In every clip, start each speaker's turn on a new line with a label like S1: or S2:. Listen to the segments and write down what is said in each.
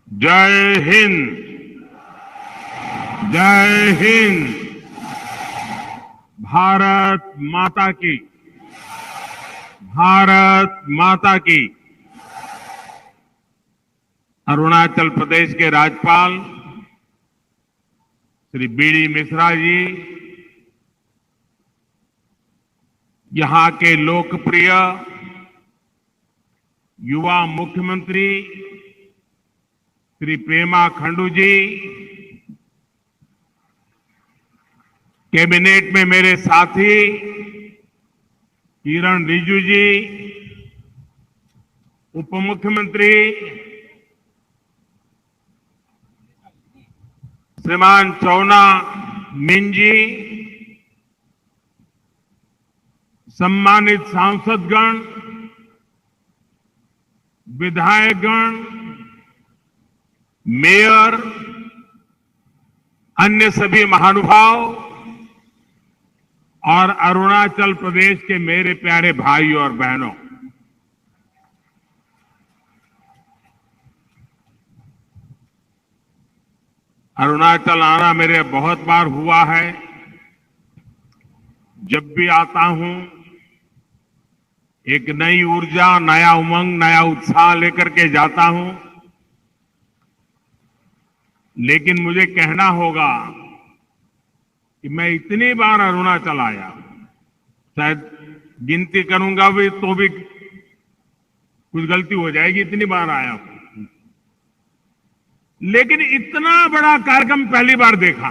S1: जय हिंद। जय हिंद। भारत माता की। भारत माता की। अरुणाचल प्रदेश के राज्यपाल श्री बीडी मिश्रा जी, यहां के लोकप्रिय युवा मुख्यमंत्री श्री पेमा खंडू जी, कैबिनेट में मेरे साथी किरण रिजिजू जी, उप मुख्यमंत्री श्रीमान चौना मेन जी, सम्मानित सांसदगण, विधायकगण, मेयर, अन्य सभी महानुभाव और अरुणाचल प्रदेश के मेरे प्यारे भाइयों और बहनों, अरुणाचल आना मेरे बहुत बार हुआ है। जब भी आता हूं एक नई ऊर्जा, नया उमंग, नया उत्साह लेकर के जाता हूं। लेकिन मुझे कहना होगा कि मैं इतनी बार अरुणाचल आया, शायद गिनती करूंगा भी तो भी कुछ गलती हो जाएगी, इतनी बार आया हूं। लेकिन इतना बड़ा कार्यक्रम पहली बार देखा,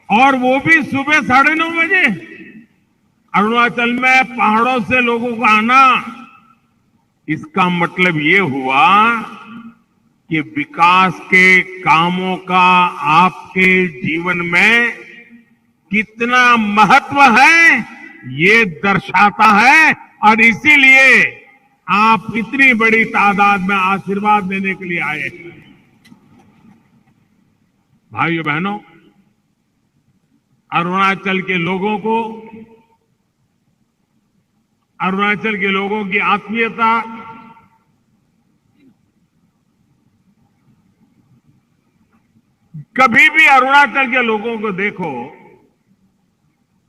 S1: और वो भी सुबह 9:30 बजे। अरुणाचल में पहाड़ों से लोगों को आना, इसका मतलब ये हुआ कि विकास के कामों का आपके जीवन में कितना महत्व है, ये दर्शाता है। और इसीलिए आप इतनी बड़ी तादाद में आशीर्वाद देने के लिए आए हैं। भाइयों बहनों, अरुणाचल के लोगों को, अरुणाचल के लोगों की आत्मीयता, कभी भी अरुणाचल के लोगों को देखो,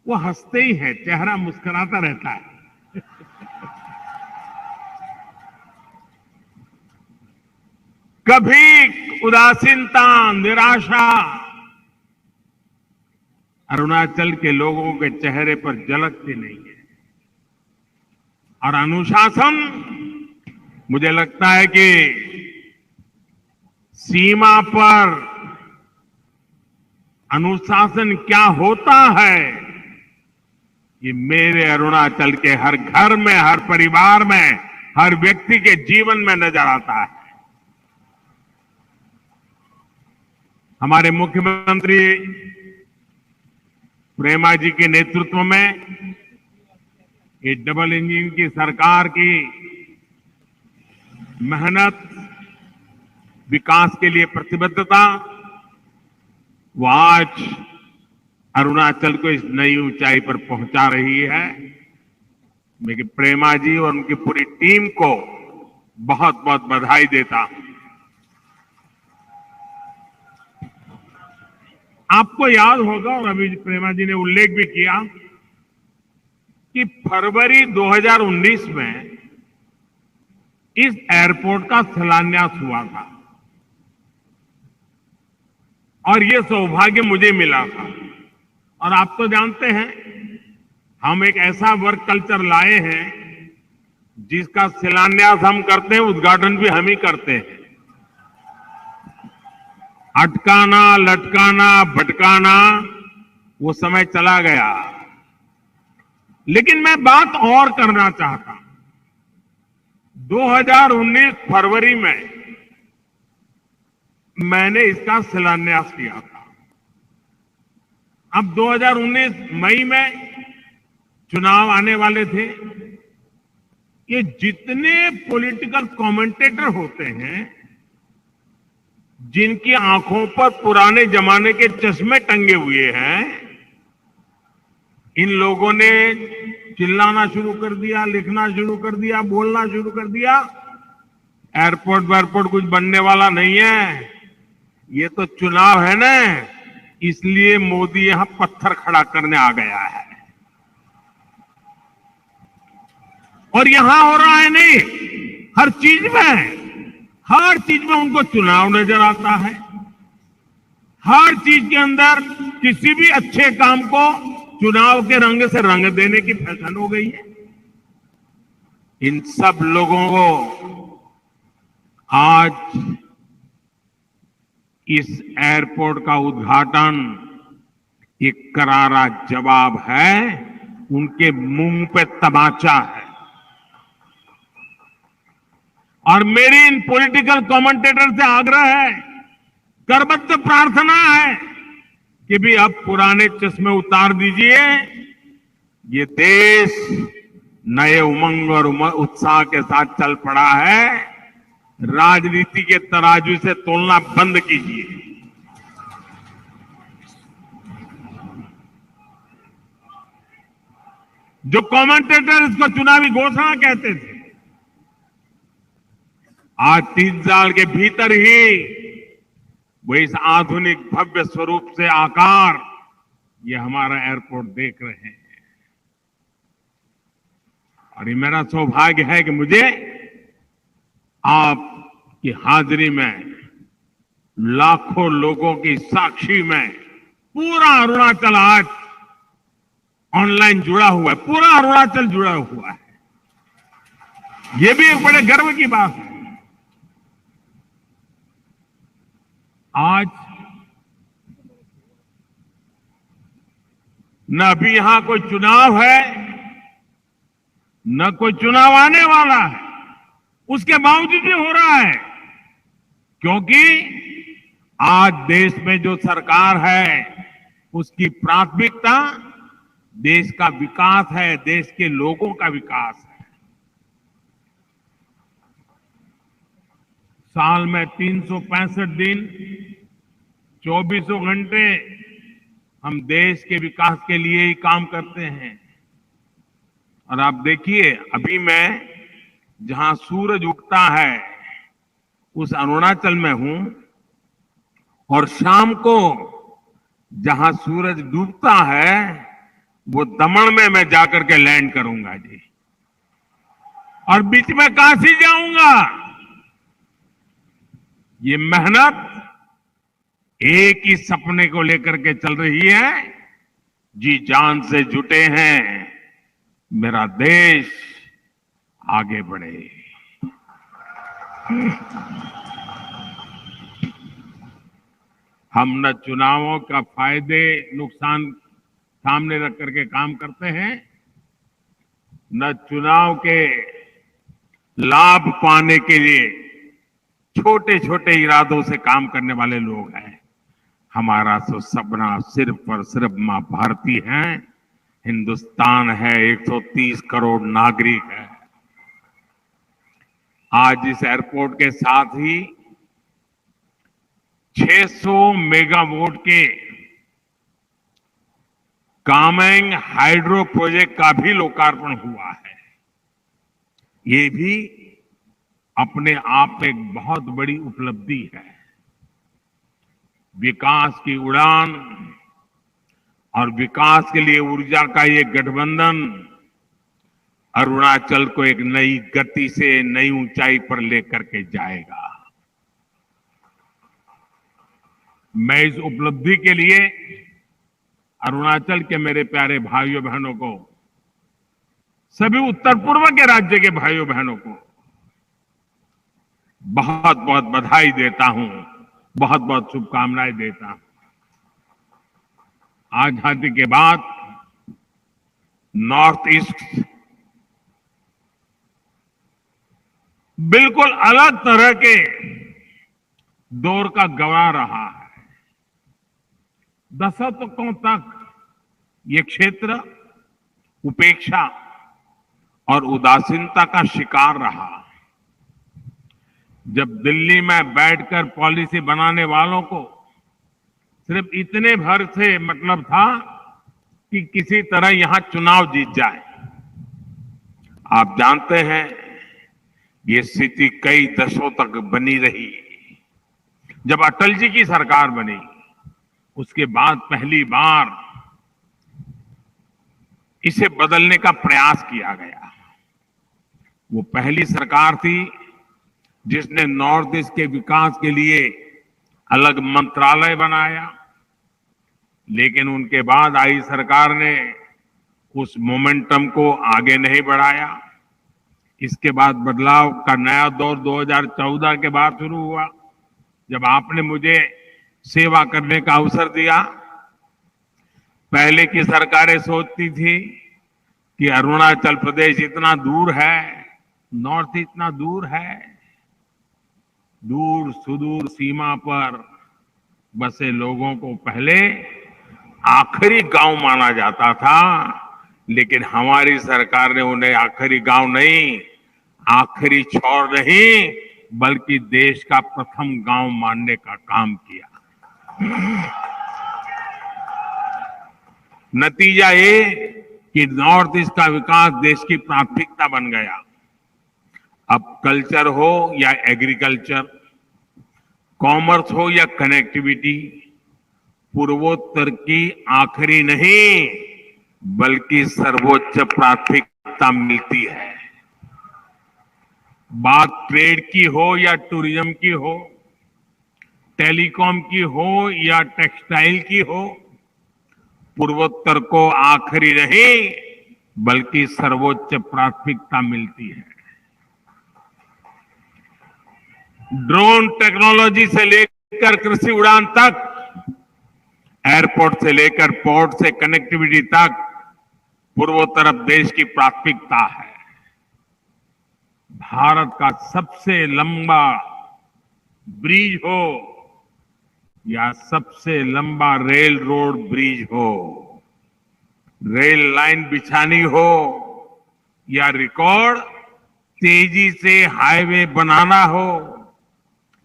S1: वो हंसते ही हैं, चेहरा मुस्कुराता रहता है। कभी उदासीनता, निराशा अरुणाचल के लोगों के चेहरे पर झलकती नहीं है। और अनुशासन, मुझे लगता है कि सीमा पर अनुशासन क्या होता है, ये मेरे अरुणाचल के हर घर में, हर परिवार में, हर व्यक्ति के जीवन में नजर आता है। हमारे मुख्यमंत्री प्रेमा जी के नेतृत्व में ये डबल इंजन की सरकार की मेहनत, विकास के लिए प्रतिबद्धता, वो आज अरुणाचल को इस नई ऊंचाई पर पहुंचा रही है। मैं प्रेमा जी और उनकी पूरी टीम को बहुत बहुत बधाई देता हूं। आपको याद होगा, और अभी प्रेमा जी ने उल्लेख भी किया, कि फरवरी 2019 में इस एयरपोर्ट का शिलान्यास हुआ था, और ये सौभाग्य मुझे मिला था। और आप तो जानते हैं, हम एक ऐसा वर्क कल्चर लाए हैं जिसका शिलान्यास हम करते हैं, उद्घाटन भी हम ही करते हैं। अटकाना, लटकाना, भटकाना वो समय चला गया। लेकिन मैं बात और करना चाहता हूं। 2019 फरवरी में मैंने इसका शिलान्यास किया था। अब 2019 मई में चुनाव आने वाले थे। ये जितने पॉलिटिकल कमेंटेटर होते हैं, जिनकी आंखों पर पुराने जमाने के चश्मे टंगे हुए हैं, इन लोगों ने चिल्लाना शुरू कर दिया, लिखना शुरू कर दिया, बोलना शुरू कर दिया। एयरपोर्ट वेयरपोर्ट कुछ बनने वाला नहीं है, ये तो चुनाव है ना, इसलिए मोदी यहां पत्थर खड़ा करने आ गया है। और यहां हो रहा है नहीं, हर चीज में उनको चुनाव नजर आता है। हर चीज के अंदर किसी भी अच्छे काम को चुनाव के रंग से रंग देने की फैशन हो गई है। इन सब लोगों को आज इस एयरपोर्ट का उद्घाटन एक करारा जवाब है, उनके मुंह पे तमाचा है। और मेरी इन पॉलिटिकल कमेंटेटर से आग्रह है, करबद्ध प्रार्थना है कि भी अब पुराने चश्मे उतार दीजिए। ये देश नए उमंग और उत्साह के साथ चल पड़ा है। राजनीति के तराजू से तोलना बंद कीजिए। जो कमेंटेटर इसको चुनावी घोषणा कहते थे, आज 3 साल के भीतर ही वो इस आधुनिक भव्य स्वरूप से आकार ये हमारा एयरपोर्ट देख रहे हैं। और ये मेरा सौभाग्य है कि मुझे आपकी हाजिरी में, लाखों लोगों की साक्षी में पूरा अरुणाचल आज ऑनलाइन जुड़ा हुआ है, पूरा अरुणाचल जुड़ा हुआ है। ये भी एक बड़े गर्व की बात है। आज न अभी यहां कोई चुनाव है, न कोई चुनाव आने वाला है, उसके बावजूद भी हो रहा है, क्योंकि आज देश में जो सरकार है उसकी प्राथमिकता देश का विकास है, देश के लोगों का विकास है। साल में 365 दिन, 24 घंटे हम देश के विकास के लिए ही काम करते हैं। और आप देखिए, अभी मैं जहां सूरज उगता है उस अरुणाचल में हूं, और शाम को जहां सूरज डूबता है वो दमन में मैं जाकर के लैंड करूंगा जी। और बीच में काशी जाऊंगा। ये मेहनत एक ही सपने को लेकर के चल रही है, जी जान से जुटे हैं, मेरा देश आगे बढ़े। हम न चुनावों का फायदे नुकसान सामने रख करके काम करते हैं, न चुनाव के लाभ पाने के लिए छोटे छोटे इरादों से काम करने वाले लोग हैं। हमारा तो सपना सिर्फ और सिर्फ मां भारती है, हिंदुस्तान है, 130 करोड़ नागरिक है। आज इस एयरपोर्ट के साथ ही 600 मेगावाट के कामेंग हाइड्रो प्रोजेक्ट का भी लोकार्पण हुआ है। ये भी अपने आप में एक बहुत बड़ी उपलब्धि है। विकास की उड़ान और विकास के लिए ऊर्जा का ये गठबंधन अरुणाचल को एक नई गति से नई ऊंचाई पर लेकर के जाएगा। मैं इस उपलब्धि के लिए अरुणाचल के मेरे प्यारे भाइयों बहनों को, सभी उत्तर पूर्व के राज्य के भाइयों बहनों को बहुत बहुत बधाई देता हूं, बहुत बहुत शुभकामनाएं देता हूं। आजादी के बाद नॉर्थ ईस्ट बिल्कुल अलग तरह के दौर का गवाह रहा है। दशकों तक ये क्षेत्र उपेक्षा और उदासीनता का शिकार रहा। जब दिल्ली में बैठकर पॉलिसी बनाने वालों को सिर्फ इतने भर से मतलब था कि किसी तरह यहां चुनाव जीत जाए, आप जानते हैं ये स्थिति कई दशकों तक बनी रही। जब अटल जी की सरकार बनी उसके बाद पहली बार इसे बदलने का प्रयास किया गया। वो पहली सरकार थी जिसने नॉर्थ ईस्ट के विकास के लिए अलग मंत्रालय बनाया, लेकिन उनके बाद आई सरकार ने उस मोमेंटम को आगे नहीं बढ़ाया। इसके बाद बदलाव का नया दौर 2014 के बाद शुरू हुआ, जब आपने मुझे सेवा करने का अवसर दिया। पहले की सरकारें सोचती थी कि अरुणाचल प्रदेश इतना दूर है, नॉर्थ इतना दूर है, दूर सुदूर सीमा पर बसे लोगों को पहले आखिरी गांव माना जाता था, लेकिन हमारी सरकार ने उन्हें आखिरी गांव नहीं, आखिरी छोर नहीं, बल्कि देश का प्रथम गांव मानने का काम किया। नतीजा ये कि नॉर्थ ईस्ट का विकास देश की प्राथमिकता बन गया। अब कल्चर हो या एग्रीकल्चर, कॉमर्स हो या कनेक्टिविटी, पूर्वोत्तर की आखिरी नहीं बल्कि सर्वोच्च प्राथमिकता मिलती है। बात ट्रेड की हो या टूरिज्म की हो, टेलीकॉम की हो या टेक्सटाइल की हो, पूर्वोत्तर को आखिरी नहीं बल्कि सर्वोच्च प्राथमिकता मिलती है। ड्रोन टेक्नोलॉजी से लेकर कृषि उड़ान तक, एयरपोर्ट से लेकर पोर्ट से कनेक्टिविटी तक, पूर्वोत्तर अब देश की प्राथमिकता है। भारत का सबसे लंबा ब्रिज हो या सबसे लंबा रेल रोड ब्रिज हो, रेल लाइन बिछानी हो या रिकॉर्ड तेजी से हाईवे बनाना हो,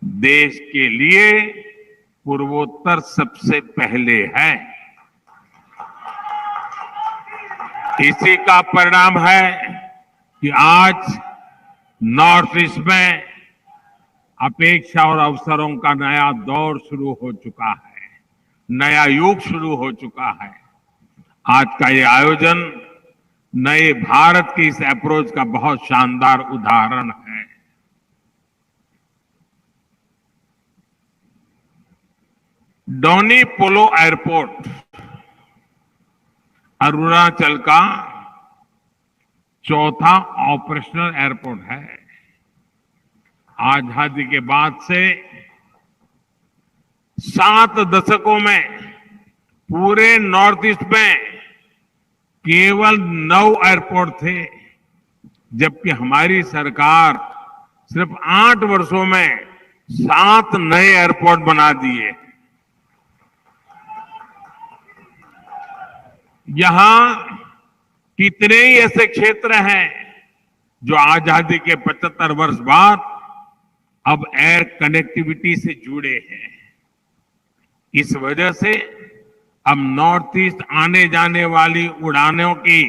S1: देश के लिए पूर्वोत्तर सबसे पहले है। इसी का परिणाम है कि आज नॉर्थ ईस्ट में अपेक्षा और अवसरों का नया दौर शुरू हो चुका है, नया युग शुरू हो चुका है। आज का ये आयोजन नए भारत की इस अप्रोच का बहुत शानदार उदाहरण है। डोनी पोलो एयरपोर्ट अरुणाचल का चौथा ऑपरेशनल एयरपोर्ट है। आजादी के बाद से 7 दशकों में पूरे नॉर्थ ईस्ट में केवल 9 एयरपोर्ट थे, जबकि हमारी सरकार सिर्फ 8 वर्षों में 7 नए एयरपोर्ट बना दिए। यहां कितने ही ऐसे क्षेत्र हैं जो आजादी के 75 वर्ष बाद अब एयर कनेक्टिविटी से जुड़े हैं। इस वजह से अब नॉर्थ ईस्ट आने जाने वाली उड़ानों की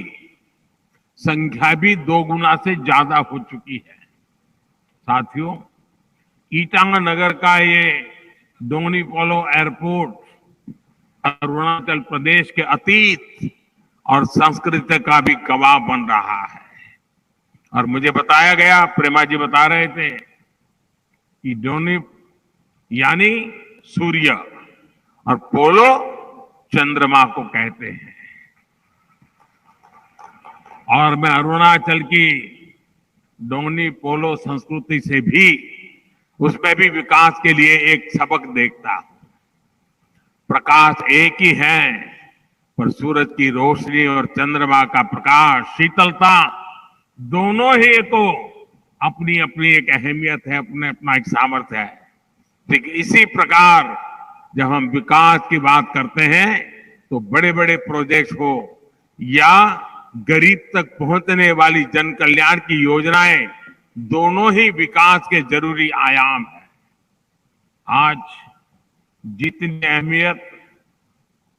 S1: संख्या भी 2 गुना से ज्यादा हो चुकी है। साथियों, ईटानगर का ये डोनी पोलो एयरपोर्ट अरुणाचल प्रदेश के अतीत और संस्कृति का भी गवाह बन रहा है। और मुझे बताया गया, प्रेमा जी बता रहे थे कि डोनी यानी सूर्य और पोलो चंद्रमा को कहते हैं। और मैं अरुणाचल की डोनी पोलो संस्कृति से भी, उसमें भी विकास के लिए एक सबक देखता हूं। प्रकाश एक ही है, पर सूरज की रोशनी और चंद्रमा का प्रकाश, शीतलता, दोनों ही को अपनी अपनी एक अहमियत है, अपने अपना एक सामर्थ्य है। ठीक इसी प्रकार जब हम विकास की बात करते हैं तो बड़े बड़े प्रोजेक्ट हो या गरीब तक पहुंचने वाली जन कल्याण की योजनाएं, दोनों ही विकास के जरूरी आयाम हैं। आज जितनी अहमियत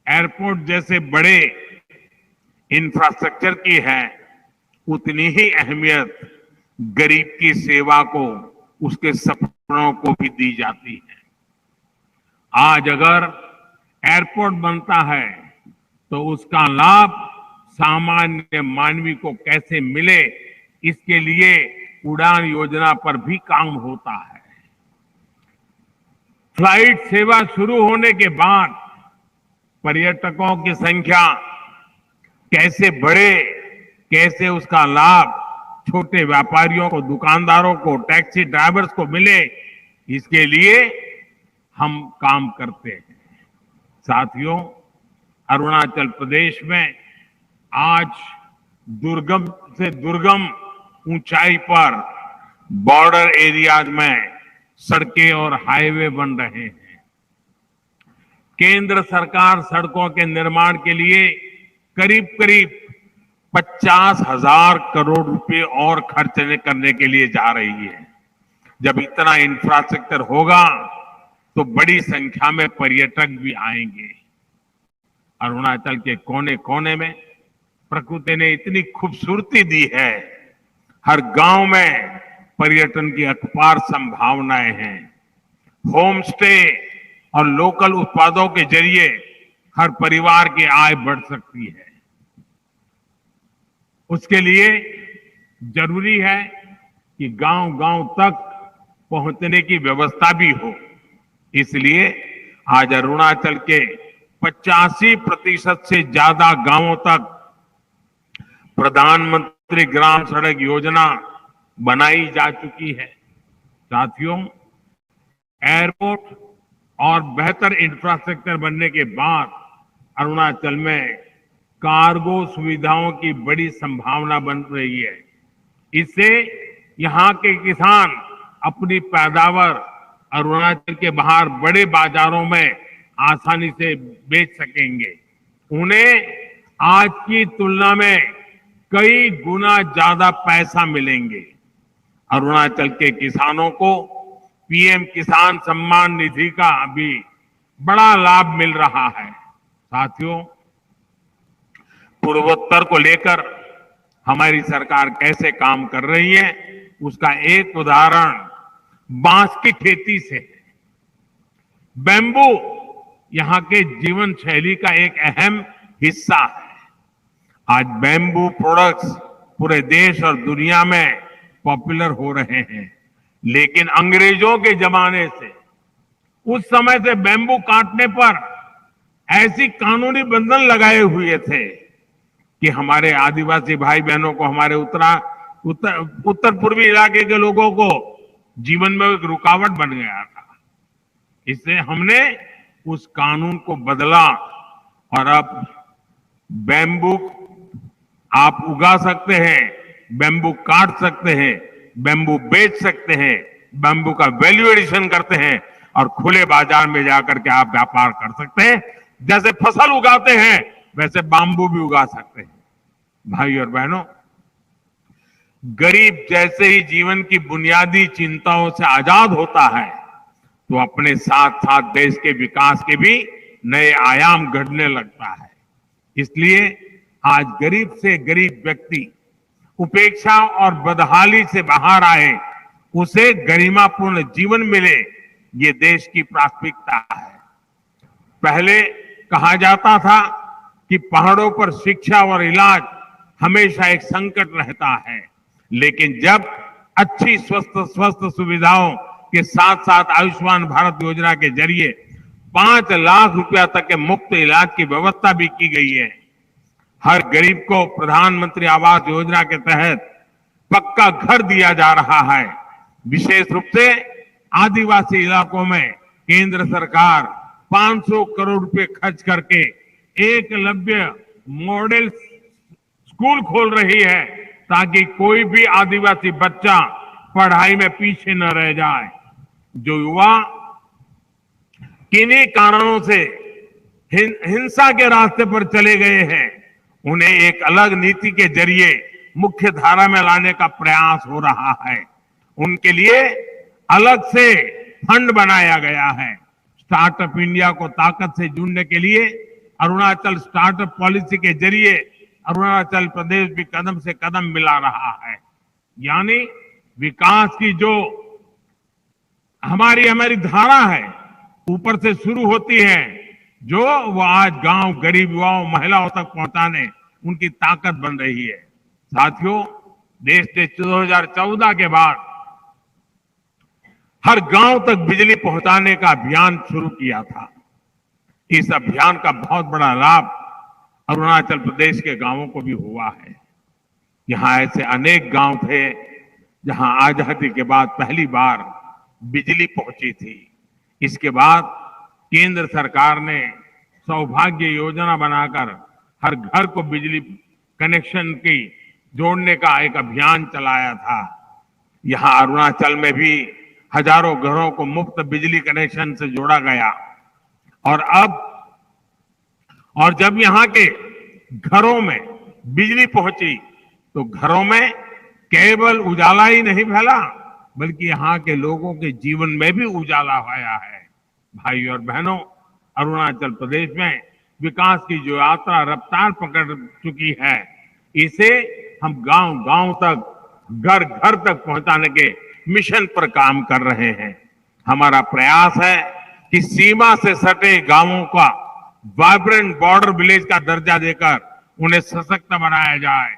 S1: एयरपोर्ट जैसे बड़े इंफ्रास्ट्रक्चर की है, उतनी ही अहमियत गरीब की सेवा को, उसके सपनों को भी दी जाती है। आज अगर एयरपोर्ट बनता है तो उसका लाभ सामान्य मानवी को कैसे मिले, इसके लिए उड़ान योजना पर भी काम होता है। फ्लाइट सेवा शुरू होने के बाद पर्यटकों की संख्या कैसे बढ़े, कैसे उसका लाभ छोटे व्यापारियों को, दुकानदारों को, टैक्सी ड्राइवर्स को मिले, इसके लिए हम काम करते हैं। साथियों, अरुणाचल प्रदेश में आज दुर्गम से दुर्गम ऊंचाई पर बॉर्डर एरियाज में सड़कें और हाईवे बन रहे हैं। केंद्र सरकार सड़कों के निर्माण के लिए करीब करीब 50,000 करोड़ रुपए और खर्च करने के लिए जा रही है। जब इतना इंफ्रास्ट्रक्चर होगा तो बड़ी संख्या में पर्यटक भी आएंगे। अरुणाचल के कोने कोने में प्रकृति ने इतनी खूबसूरती दी है। हर गांव में पर्यटन की अपार संभावनाएं हैं। होम स्टे और लोकल उत्पादों के जरिए हर परिवार की आय बढ़ सकती है। उसके लिए जरूरी है कि गांव-गांव तक पहुंचने की व्यवस्था भी हो। इसलिए आज अरुणाचल के 85% से ज्यादा गांवों तक प्रधानमंत्री ग्राम सड़क योजना बनाई जा चुकी है। साथियों, एयरपोर्ट और बेहतर इंफ्रास्ट्रक्चर बनने के बाद अरुणाचल में कार्गो सुविधाओं की बड़ी संभावना बन रही है। इससे यहाँ के किसान अपनी पैदावार अरुणाचल के बाहर बड़े बाजारों में आसानी से बेच सकेंगे। उन्हें आज की तुलना में कई गुना ज्यादा पैसा मिलेंगे। अरुणाचल के किसानों को पीएम किसान सम्मान निधि का भी बड़ा लाभ मिल रहा है। साथियों, पूर्वोत्तर को लेकर हमारी सरकार कैसे काम कर रही है, उसका एक उदाहरण बांस की खेती से है। बैम्बू यहाँ के जीवन शैली का एक अहम हिस्सा है। आज बैम्बू प्रोडक्ट्स पूरे देश और दुनिया में पॉपुलर हो रहे हैं। लेकिन अंग्रेजों के जमाने से, उस समय से बैम्बू काटने पर ऐसी कानूनी बंधन लगाए हुए थे कि हमारे आदिवासी भाई बहनों को, हमारे उत्तर पूर्वी इलाके के लोगों को जीवन में एक रुकावट बन गया था। इससे हमने उस कानून को बदला और अब बैम्बू आप उगा सकते हैं, बैम्बू काट सकते हैं, बैम्बू बेच सकते हैं, बैम्बू का वैल्यू एडिशन करते हैं और खुले बाजार में जाकर के आप व्यापार कर सकते हैं। जैसे फसल उगाते हैं वैसे बैम्बू भी उगा सकते हैं। भाई और बहनों, गरीब जैसे ही जीवन की बुनियादी चिंताओं से आजाद होता है तो अपने साथ साथ देश के विकास के भी नए आयाम घटने लगता है। इसलिए आज गरीब से गरीब व्यक्ति उपेक्षा और बदहाली से बाहर आए, उसे गरिमापूर्ण जीवन मिले, ये देश की प्राथमिकता है। पहले कहा जाता था कि पहाड़ों पर शिक्षा और इलाज हमेशा एक संकट रहता है, लेकिन जब अच्छी स्वस्थ सुविधाओं के साथ साथ आयुष्मान भारत योजना के जरिए 5 लाख रुपया तक के मुफ्त इलाज की व्यवस्था भी की गई है। हर गरीब को प्रधानमंत्री आवास योजना के तहत पक्का घर दिया जा रहा है। विशेष रूप से आदिवासी इलाकों में केंद्र सरकार 500 करोड़ रुपए खर्च करके एकलव्य मॉडल स्कूल खोल रही है ताकि कोई भी आदिवासी बच्चा पढ़ाई में पीछे न रह जाए। जो युवा किन्हीं कारणों से हिंसा के रास्ते पर चले गए हैं, उन्हें एक अलग नीति के जरिए मुख्य धारा में लाने का प्रयास हो रहा है। उनके लिए अलग से फंड बनाया गया है। स्टार्टअप इंडिया को ताकत से जोड़ने के लिए अरुणाचल स्टार्टअप पॉलिसी के जरिए अरुणाचल प्रदेश भी कदम से कदम मिला रहा है। यानी विकास की जो हमारी धारा है, ऊपर से शुरू होती है, जो वो आज गांव, गरीब युवाओं, महिलाओं तक पहुंचाने उनकी ताकत बन रही है। साथियों, देश ने 2014 के बाद हर गांव तक बिजली पहुंचाने का अभियान शुरू किया था। इस अभियान का बहुत बड़ा लाभ अरुणाचल प्रदेश के गांवों को भी हुआ है। यहां ऐसे अनेक गांव थे जहां आजादी के बाद पहली बार बिजली पहुंची थी। इसके बाद केंद्र सरकार ने सौभाग्य योजना बनाकर हर घर को बिजली कनेक्शन की जोड़ने का एक अभियान चलाया था। यहां अरुणाचल में भी हजारों घरों को मुफ्त बिजली कनेक्शन से जोड़ा गया। और जब यहां के घरों में बिजली पहुंची तो घरों में केवल उजाला ही नहीं फैला, बल्कि यहां के लोगों के जीवन में भी उजाला आया है। भाई और बहनों, अरुणाचल प्रदेश में विकास की जो यात्रा रफ्तार पकड़ चुकी है, इसे हम गांव-गांव तक, घर-घर तक पहुंचाने के मिशन पर काम कर रहे हैं। हमारा प्रयास है कि सीमा से सटे गांवों का वाइब्रेंट बॉर्डर विलेज का दर्जा देकर उन्हें सशक्त बनाया जाए।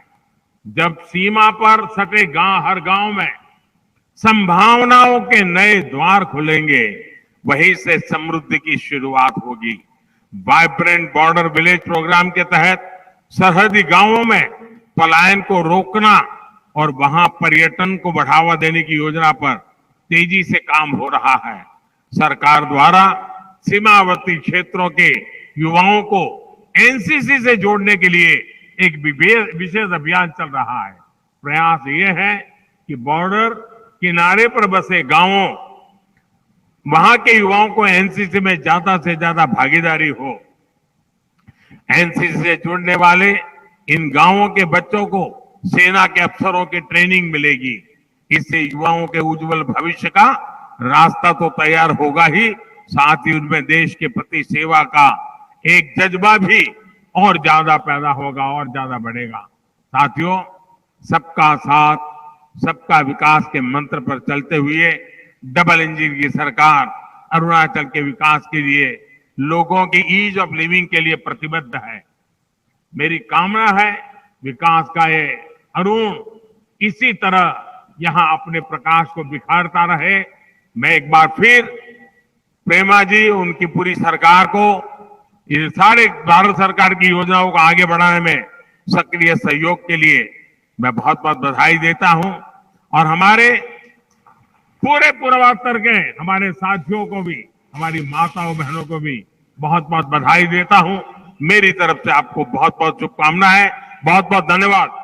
S1: जब सीमा पर सटे हर गांव में संभावनाओं के नए द्वार खुलेंगे, वहीं से समृद्धि की शुरुआत होगी। वाइब्रेंट बॉर्डर विलेज प्रोग्राम के तहत सरहदी गांवों में पलायन को रोकना और वहां पर्यटन को बढ़ावा देने की योजना पर तेजी से काम हो रहा है। सरकार द्वारा सीमावर्ती क्षेत्रों के युवाओं को एनसीसी से जोड़ने के लिए एक विशेष अभियान चल रहा है। प्रयास ये है कि बॉर्डर किनारे पर बसे गांवों, वहां के युवाओं को एनसीसी में ज्यादा से ज्यादा भागीदारी हो। एनसीसी से जुड़ने वाले इन गांवों के बच्चों को सेना के अफसरों की ट्रेनिंग मिलेगी। इससे युवाओं के उज्जवल भविष्य का रास्ता तो तैयार होगा ही, साथ ही उनमें देश के प्रति सेवा का एक जज्बा भी और ज्यादा पैदा होगा और ज्यादा बढ़ेगा। साथियों, सबका साथ, सबका विकास के मंत्र पर चलते हुए डबल इंजन की सरकार अरुणाचल के विकास के लिए, लोगों की ईज ऑफ लिविंग के लिए प्रतिबद्ध है। मेरी कामना है विकास का ये अरुण इसी तरह यहां अपने प्रकाश को बिखारता रहे। मैं एक बार फिर प्रेमा जी, उनकी पूरी सरकार को, ये सारे भारत सरकार की योजनाओं को आगे बढ़ाने में सक्रिय सहयोग के लिए मैं बहुत बहुत बधाई देता हूं। और हमारे पूरे पूर्वोत्तर के हमारे साथियों को भी, हमारी माताओं बहनों को भी बहुत बहुत बधाई देता हूं। मेरी तरफ से आपको बहुत बहुत शुभकामनाएं। बहुत बहुत धन्यवाद।